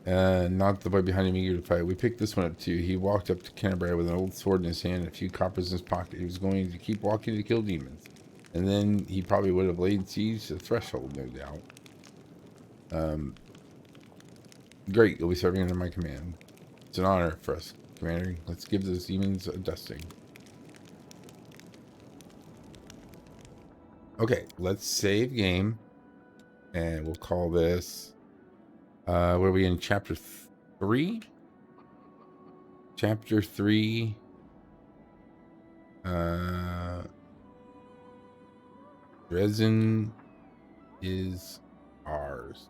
Not the boy behind him eager to fight. We picked this one up too. He walked up to Canterbury with an old sword in his hand and a few coppers in his pocket. He was going to keep walking to kill demons. And then he probably would have laid siege to the threshold, no doubt. Great, you'll be serving under my command. It's an honor for us, Commander. Let's give those demons a dusting. Okay, let's save game. And we'll call this... what are we in? Chapter 3? Chapter 3. Drezen is ours.